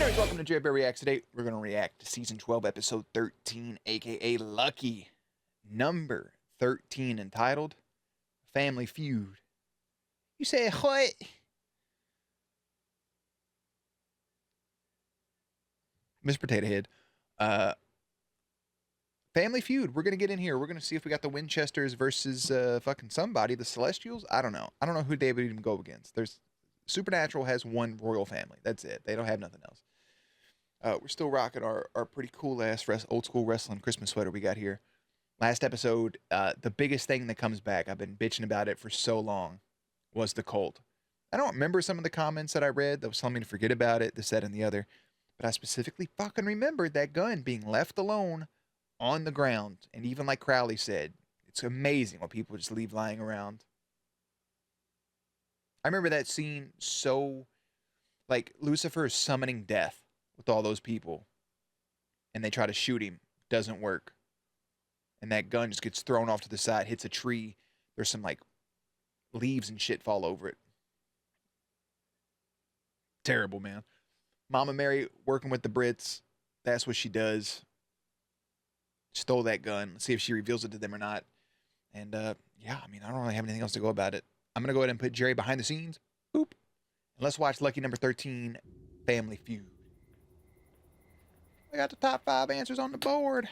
Anyways, welcome to JerBear Reacts. Today, we're going to react to Season 12, Episode 13, a.k.a. Lucky, number 13, entitled Family Feud. You say what? Miss Potato Head. Family Feud. We're going to get in here. We're going to see if we got the Winchesters versus fucking somebody. The Celestials? I don't know. I don't know who they would even go against. There's Supernatural has one royal family. That's it. They don't have nothing else. We're still rocking our pretty cool-ass old school wrestling Christmas sweater we got here. Last episode, the biggest thing that comes back, I've been bitching about it for so long, was the cult. I don't remember some of the comments that I read that was telling me to forget about it, this, that, and the other. But I specifically fucking remembered that gun being left alone on the ground. And even like Crowley said, it's amazing what people just leave lying around. I remember that scene so, like, Lucifer is summoning death with all those people. And they try to shoot him. Doesn't work. And that gun just gets thrown off to the side, hits a tree. There's some, like, leaves and shit fall over it. Terrible, man. Mama Mary working with the Brits. That's what she does. Stole that gun. Let's see if she reveals it to them or not. And, yeah, I mean, I don't really have anything else to go about it. I'm going to go ahead and put Jerry behind the scenes. Boop. And let's watch Lucky number 13, Family Feud. We got the top 5 answers on the board.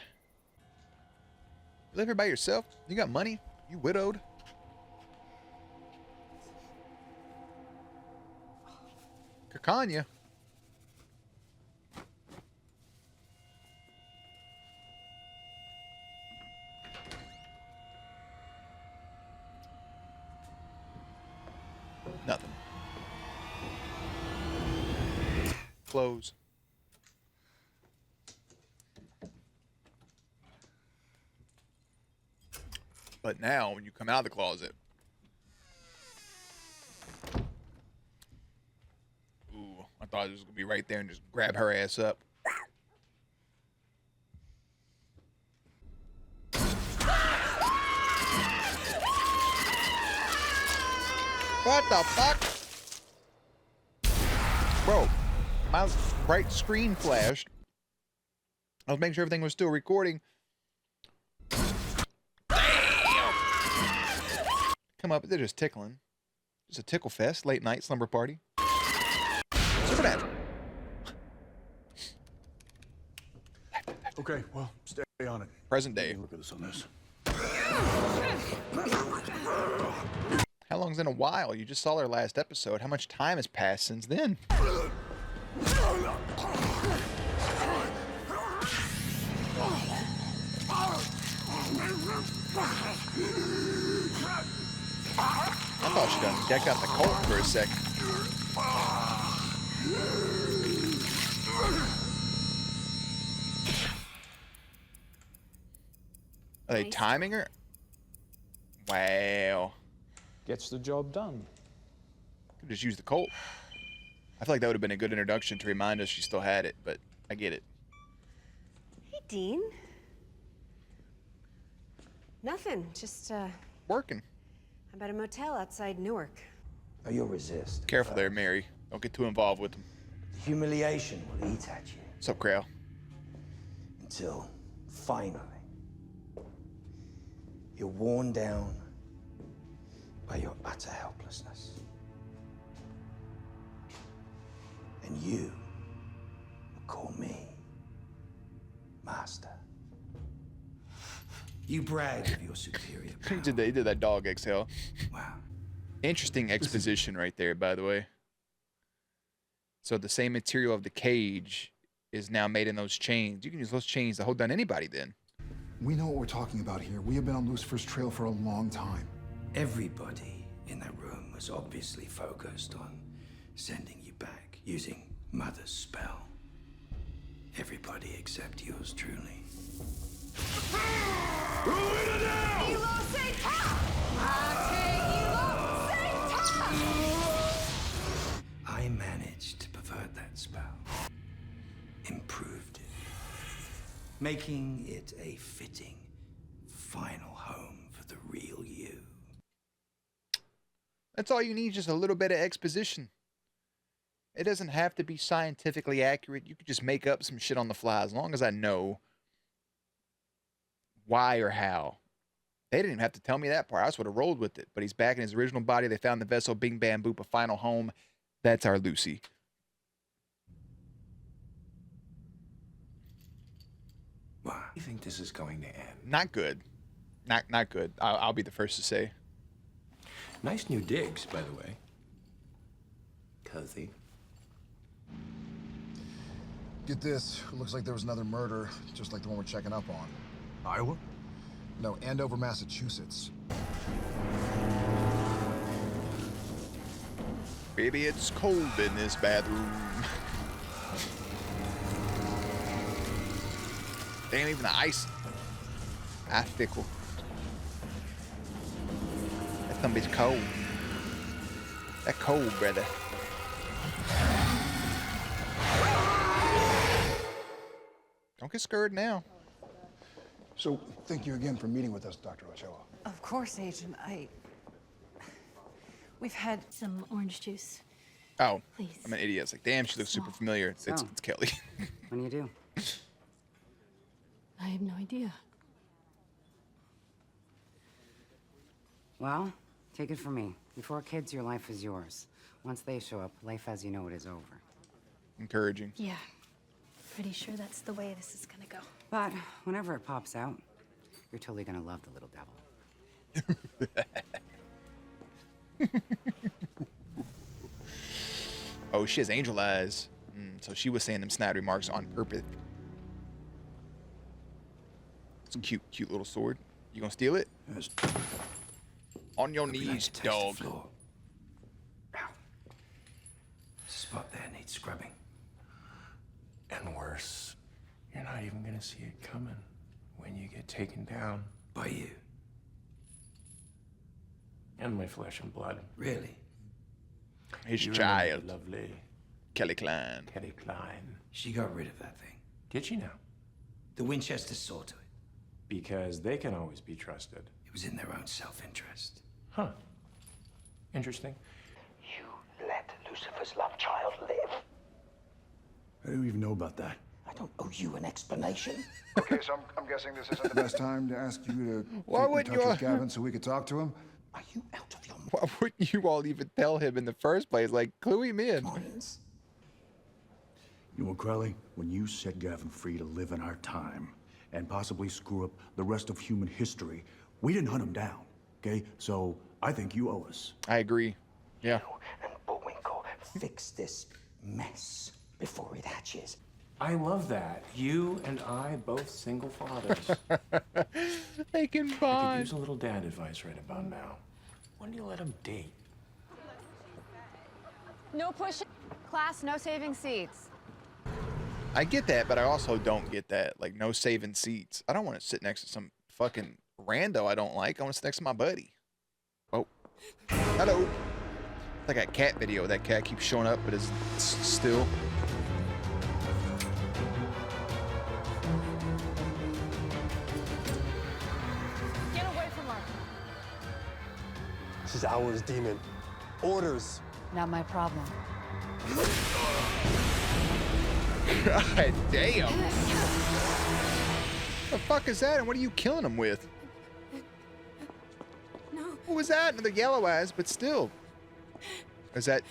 You live here by yourself? You got money? You widowed? Kakanya. Nothing. Close. But now, when you come out of the closet, ooh, I thought it was gonna be right there and just grab her ass up. What the fuck? Bro, my bright screen flashed. I was making sure everything was still recording. Damn! Come up, they're just tickling. Just a tickle fest, late night slumber party. Supernatural. Okay, well, stay on it. Present day. Look at us on this. How long's in a while? You just saw our last episode. How much time has passed since then? I thought she done decked out the cult for a sec. Are they timing her? Wow. Gets the job done. Could just use the Colt. I feel like that would have been a good introduction to remind us she still had it, but I get it. Hey, Dean. Nothing. Just, Working. I'm at a motel outside Newark. Oh, you'll resist. Careful there, Mary. Don't get too involved with them. The humiliation will eat at you. What's up, Crow? Until, finally, you're worn down by your utter helplessness. And you will call me Master. You brag of your superior power. He did that dog exhale. Wow. Interesting exposition right there, by the way. So the same material of the cage is now made in those chains. You can use those chains to hold down anybody then. We know what we're talking about here. We have been on Lucifer's trail for a long time. Everybody in that room was obviously focused on sending you back using Mother's spell. Everybody except yours truly. I managed to pervert that spell, improved it, making it a fitting final home for the real you. That's all you need, just a little bit of exposition. It doesn't have to be scientifically accurate. You could just make up some shit on the fly as long as I know why or how. They didn't even have to tell me that part. I just would have rolled with it. But he's back in his original body. They found the vessel. Bing, bam, boop, a final home. That's our Lucy. Why do you think this is going to end? Not good. Not good. I'll be the first to say. Nice new digs, by the way. Cozy. Get this. Looks like there was another murder, just like the one we're checking up on. Iowa? No, Andover, Massachusetts. Baby, it's cold in this bathroom. Damn, even the ice. Icicle. That some bitch cold. That cold, brother. Don't get scared now. So, thank you again for meeting with us, Dr. Ochoa. Of course, Agent. We've had Some orange juice. Oh, Please. I'm an idiot. It's like, damn, she looks super familiar. It's Kelly. What do you do? I have no idea. Well, take it from me. Before kids, your life is yours. Once they show up, life as you know it is over. Encouraging. Yeah. Pretty sure that's the way this is gonna go. But whenever it pops out, you're totally gonna love the little devil. Oh, she has angel eyes. So she was saying them snide remarks on purpose. It's a cute little sword. You gonna steal it? Yes. On your I'd like knees, to touch dog. the floor. Ow. Spot there needs scrubbing. And worse, you're not even gonna see it coming when you get taken down. By you. And my flesh and blood. Really? His You child, remember lovely Kelly Klein. Kelly Klein. She got rid of that thing. Did she now? The Winchesters saw to it. Because they can always be trusted. It was in their own self-interest. Huh. Interesting. You let Lucifer's love child live. I don't even know about that. I don't owe you an explanation. Okay, so I'm guessing this isn't the best time to ask you to Why get in wouldn't touch you- with Gavin so we could talk to him. Are you out of your Why wouldn't you all even tell him in the first place? Like, clue him in. minds? You know what, Crowley? When you set Gavin free to live in our time and possibly screw up the rest of human history, we didn't hunt him down, okay? So I think you owe us. I agree. Yeah. You and Bullwinkle fix this mess before it hatches. I love that. You and I, both single fathers. They can I could bond. use a little dad advice right about now. When do you let him date? no pushing. Class, no saving seats. I get that, but I also don't get that. Like, no saving seats. I don't want to sit next to some fucking rando I don't like. I want to sit next to my buddy. Oh. Hello. It's like a cat video. That cat keeps showing up, but is still. Get away from her. This is ours, demon. Orders. Not my problem. God damn. The fuck is that? And what are you killing him with? No. What was that? Another yellow eyes, but still. Is that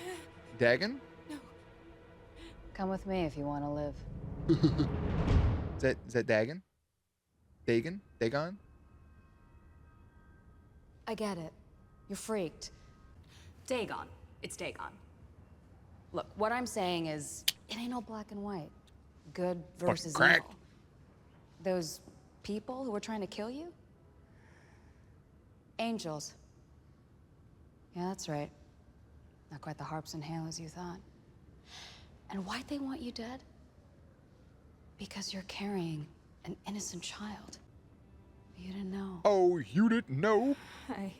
Dagon? Come with me if you want to live. Is that Dagon? Dagon? Dagon? I get it. You're freaked. Dagon. It's Dagon. Look, what I'm saying is, it ain't all black and white. Good versus crack. evil. Those people who were trying to kill you? Angels. Yeah, that's right. Not quite the harps and halos you thought. And why'd they want you dead? Because you're carrying an innocent child. You didn't know. Oh, you didn't know? I...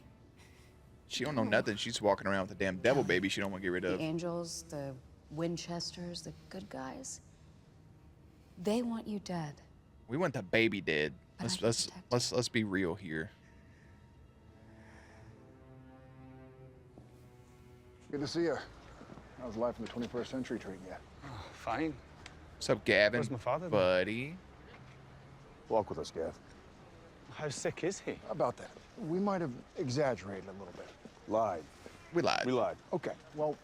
She don't know nothing. She's walking around with a damn devil baby she don't want to get rid The of. angels, the Winchesters, the good guys, they want you dead. We want the baby dead. But I can protect Let's be real here. Good to see you. How's life in the 21st century treating you? Oh, fine. What's up, Gavin? Where's my father, then? Buddy. Walk with us, Gav. How sick is he? About that. We might have exaggerated a little bit. Lied. We lied. We lied. Okay, well,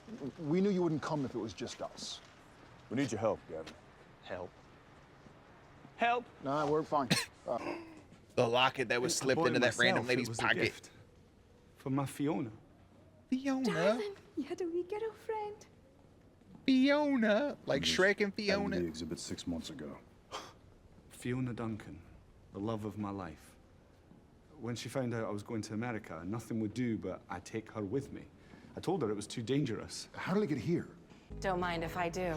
we knew you wouldn't come if it was just us. We need your help, Gavin. Help? Help? Nah, we're fine. The locket that was I slipped bought into it that random myself. lady's It was a pocket. gift for my Fiona. Fiona? You had a wee girlfriend. Fiona? Like Shrek and Added to Fiona? the exhibit 6 months ago. Fiona Duncan, the love of my life. When she found out I was going to America, nothing would do but I take her with me. I told her it was too dangerous. How did it get here? Don't mind if I do.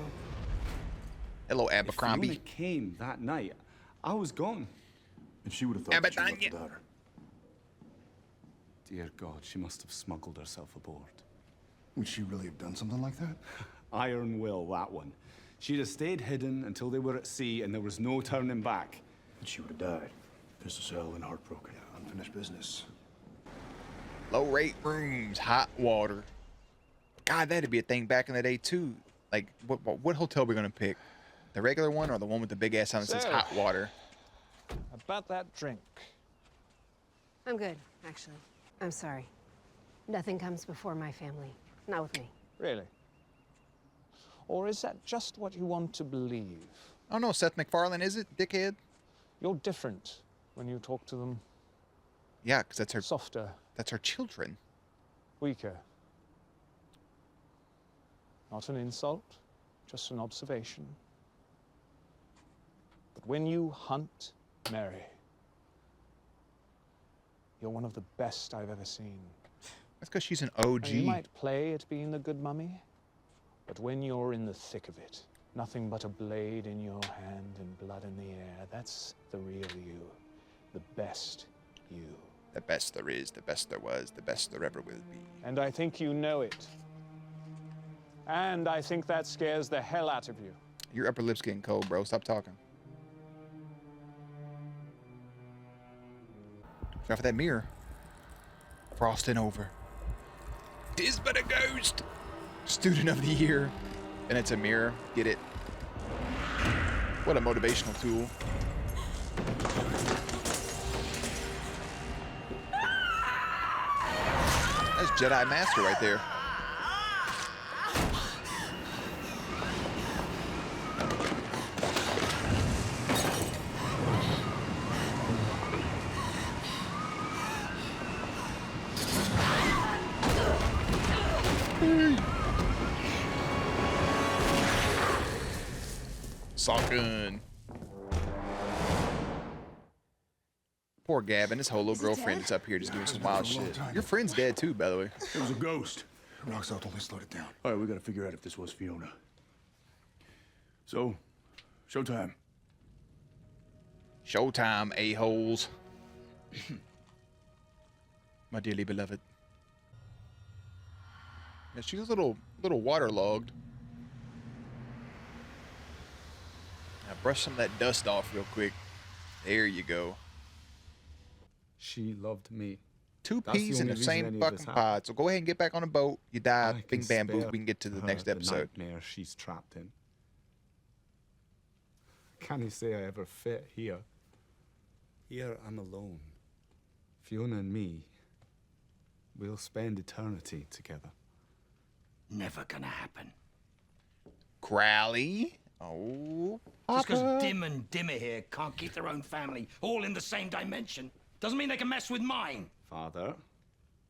Hello, If Abercrombie. Fiona came that night, I was gone. And she would have thought that you left without her. Dear God, she must have smuggled herself aboard. Would she really have done something like that? Iron will, that one. She'd have stayed hidden until they were at sea and there was no turning back. And she would have died. Pissed us all and heartbroken. Unfinished business. Low rate rooms, hot water. God, that'd be a thing back in the day too. Like, what hotel are we gonna pick? The regular one or the one with the big ass sign that says So- hot water? About that drink. I'm good, actually. I'm sorry. Nothing comes before my family. Not with me. Really? Or is that just what you want to believe? Oh no, Seth MacFarlane, is it, dickhead? You're different when you talk to them. Yeah, because that's her. Softer. That's her children. Weaker. Not an insult, just an observation. But when you hunt Mary, you're one of the best I've ever seen. That's because she's an OG. And you might play at being the good mummy, but when you're in the thick of it, nothing but a blade in your hand and blood in the air, that's the real you, the best you. The best there is, the best there was, the best there ever will be. And I think you know it. And I think that scares the hell out of you. Your upper lip's getting cold, bro. Stop talking. Go for that mirror. Frosting over. Tis but a ghost. Student of the year. And it's a mirror. Get it? What a motivational tool. That's Jedi Master right there. Shotgun. Poor Gavin, his whole little girlfriend is up here just doing some wild shit. Your friend's dead too, by the way. It was a ghost. Rock salt only slowed it down. All right, we gotta figure out if this was Fiona. So, showtime. Showtime, a-holes. My dearly beloved. Yeah, she's a little waterlogged. Now brush some of that dust off real quick. There you go. She loved me. Two That's the peas in only the reason same any of fucking this happened. pod. So go ahead and get back on a boat. You die, I bing can bamboo. spare We can get to the her next episode. The nightmare she's trapped in. Can you say I ever fit here? Here I'm alone. Fiona and me, we'll spend eternity together. Never gonna happen. Crowley. Oh, Just Papa. because Dim and Dimmer here can't keep their own family all in the same dimension doesn't mean they can mess with mine. Father,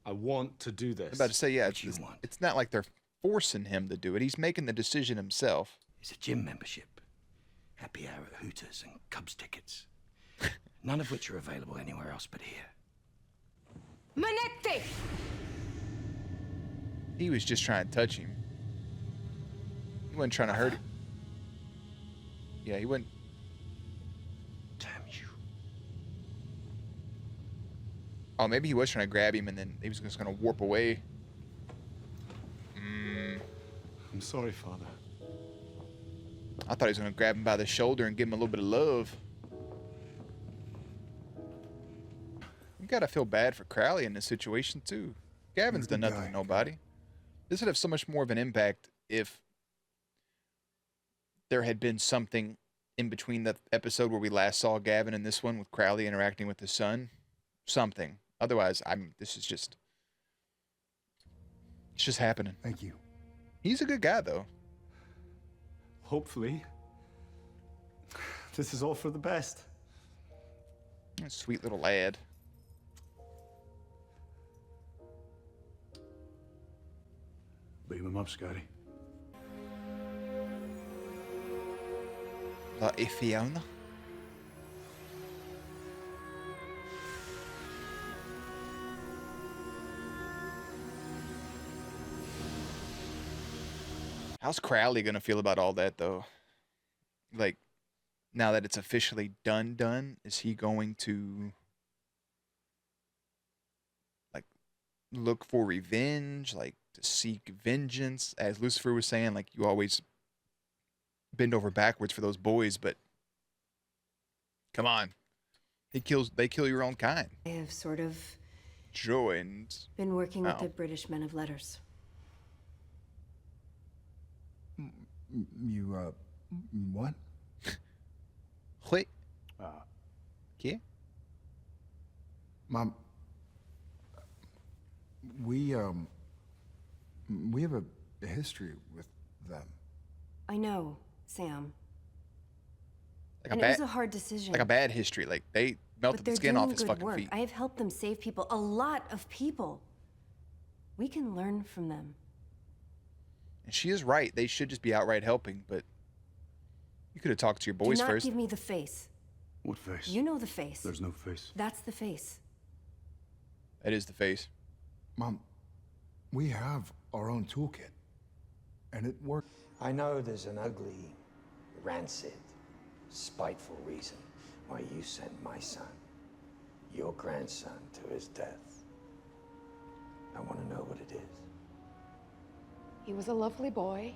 I want to do this. I'm about to say, yeah, What you want? it's not like they're forcing him to do it. He's making the decision himself. It's a gym membership, happy hour at Hooters, and Cubs tickets. None of which are available anywhere else but here. Manette! He was just trying to touch him. He wasn't trying to hurt him. Yeah, he wasn't. Damn you. Oh, maybe he was trying to grab him and then he was just going to warp away. I'm sorry, Father. I thought he was going to grab him by the shoulder and give him a little bit of love. You got to feel bad for Crowley in this situation, too. Gavin's done nothing to nobody. This would have so much more of an impact if there had been something in between the episode where we last saw Gavin and this one with Crowley interacting with his son. Something. Otherwise, this is just... It's just happening. Thank you. He's a good guy, though. Hopefully. This is all for the best. Sweet little lad. Beam him up, Scotty. Like Fiona. How's Crowley gonna feel about all that, though? Like, now that it's officially done, is he going to, like, look for revenge, like, to seek vengeance? As Lucifer was saying, like, you always bend over backwards for those boys, but come on. They kill your own kind. I have sort of joined. been working with the British men of letters. You, what? Wait. ¿Qué? Mom, we have a history with them. I know, Sam. Like and it was a hard decision. Like a bad history. Like, they melted the skin off his fucking work. feet. I have helped them save people, a lot of people. We can learn from them. And she is right. They should just be outright helping, but you could have talked to your boys Do not first. give me the face. What face? You know the face. There's no face. That's the face. That is the face. Mom, we have our own toolkit, and it works. I know there's an ugly, rancid, spiteful reason why you sent my son, your grandson, to his death. I want to know what it is. He was a lovely boy.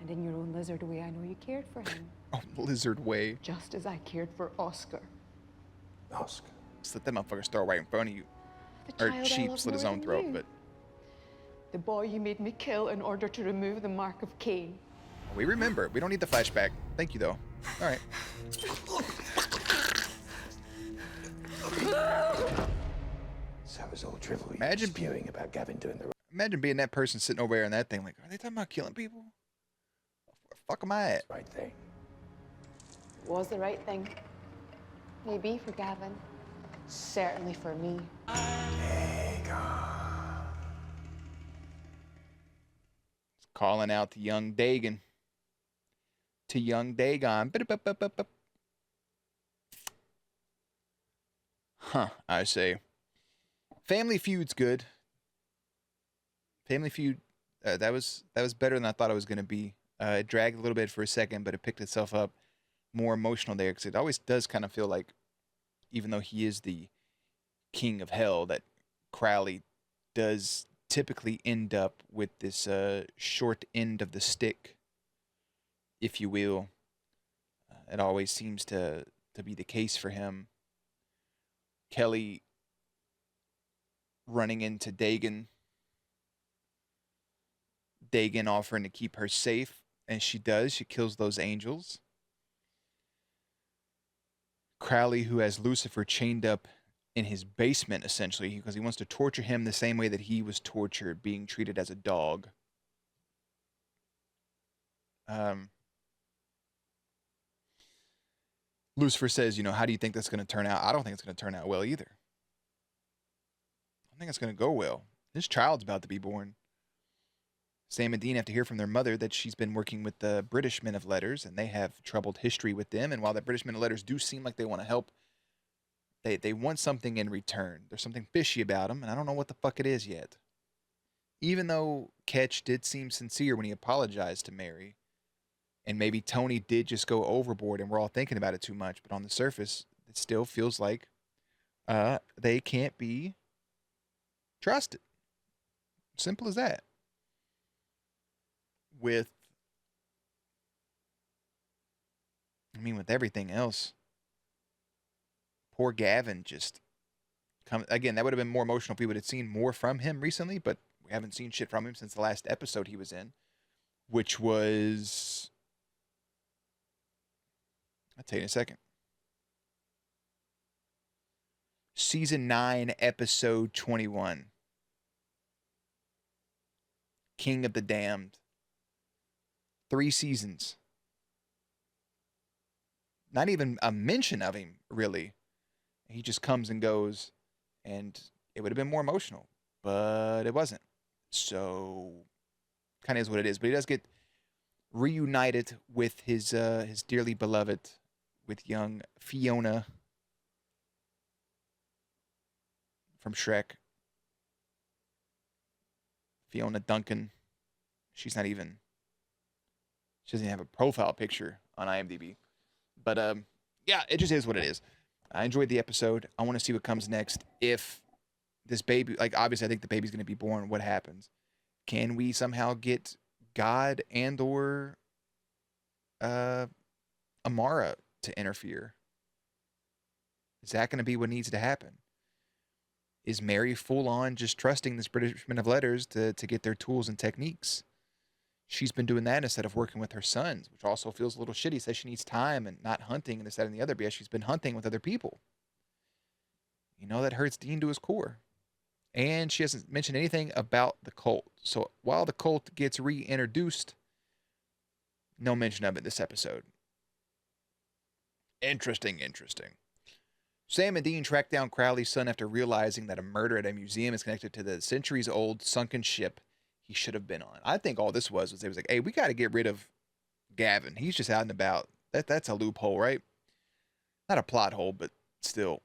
And in your own lizard way, I know you cared for him. Oh, lizard way. Just as I cared for Oscar. Oscar? Just let that motherfucker start right in front of you. The Or child I sheep love slit his more own than throat, you. but The boy you made me kill in order to remove the mark of Cain. we remember. We don't need the flashback. Thank you, though. All right. So it was all drivel. Imagine spewing about Gavin doing the. Imagine being that person sitting over there in that thing. Like, are they talking about killing people? Where the fuck am I at? Right thing. It was the right thing. Maybe for Gavin. Certainly for me. Calling out to young Dagon. To young Dagon. Huh, I say. Family Feud's good. Family Feud, that was better than I thought it was going to be. It dragged a little bit for a second, but it picked itself up. More emotional there, because it always does kind of feel like, even though he is the king of hell, that Crowley does typically end up with this short end of the stick, if you will. It always seems to be the case for him. Kelly running into Dagon. Dagon offering to keep her safe, and she does. She kills those angels. Crowley, who has Lucifer chained up in his basement, essentially, because he wants to torture him the same way that he was tortured, being treated as a dog. Lucifer says, you know, how do you think that's going to turn out? I don't think it's going to turn out well either. I don't think it's going to go well. This child's about to be born. Sam and Dean have to hear from their mother that she's been working with the British men of letters, and they have troubled history with them. And while the British men of letters do seem like they want to help, they want something in return. There's something fishy about them, and I don't know what the fuck it is yet. Even though Ketch did seem sincere when he apologized to Mary, and maybe Tony did just go overboard and we're all thinking about it too much, but on the surface, it still feels like they can't be trusted. Simple as that. With everything else, poor Gavin just again, that would have been more emotional if we would have seen more from him recently, but we haven't seen shit from him since the last episode he was in. which was, I'll tell you in a second. Season 9, episode 21. King of the Damned. 3 seasons. Not even a mention of him, really. He just comes and goes, and it would have been more emotional, but it wasn't. So, kind of is what it is. But he does get reunited with his dearly beloved, with young Fiona from Shrek. Fiona Duncan. She doesn't even have a profile picture on IMDb. But yeah, it just is what it is. I enjoyed the episode. I want to see what comes next. If this baby, like, obviously I think the baby's going to be born, what happens? Can we somehow get God and or Amara to interfere? Is that going to be what needs to happen? Is Mary full on just trusting this British men of letters to get their tools and techniques? She's been doing that instead of working with her sons, which also feels a little shitty. Says she needs time and not hunting and this, that, and the other. But yeah, she's been hunting with other people. You know, that hurts Dean to his core. And she hasn't mentioned anything about the cult. So while the cult gets reintroduced, no mention of it this episode. Interesting. Sam and Dean track down Crowley's son after realizing that a murder at a museum is connected to the centuries-old sunken ship he should have been on. I think all this was they was like, hey, we got to get rid of Gavin. He's just out and about. That's a loophole, right? Not a plot hole, but still.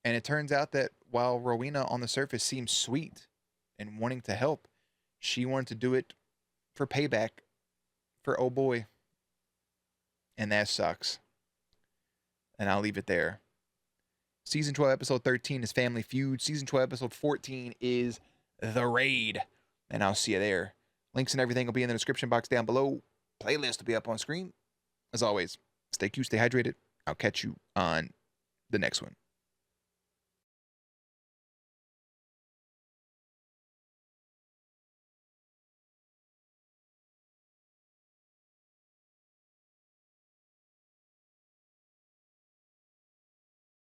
And it turns out that while Rowena on the surface seems sweet and wanting to help, she wanted to do it for payback for oh boy. And that sucks. And I'll leave it there. Season 12, episode 13 is Family Feud. Season 12, episode 14 is The Raid. And I'll see you there. Links and everything will be in the description box down below. Playlist will be up on screen. As always, stay cute, stay hydrated. I'll catch you on the next one.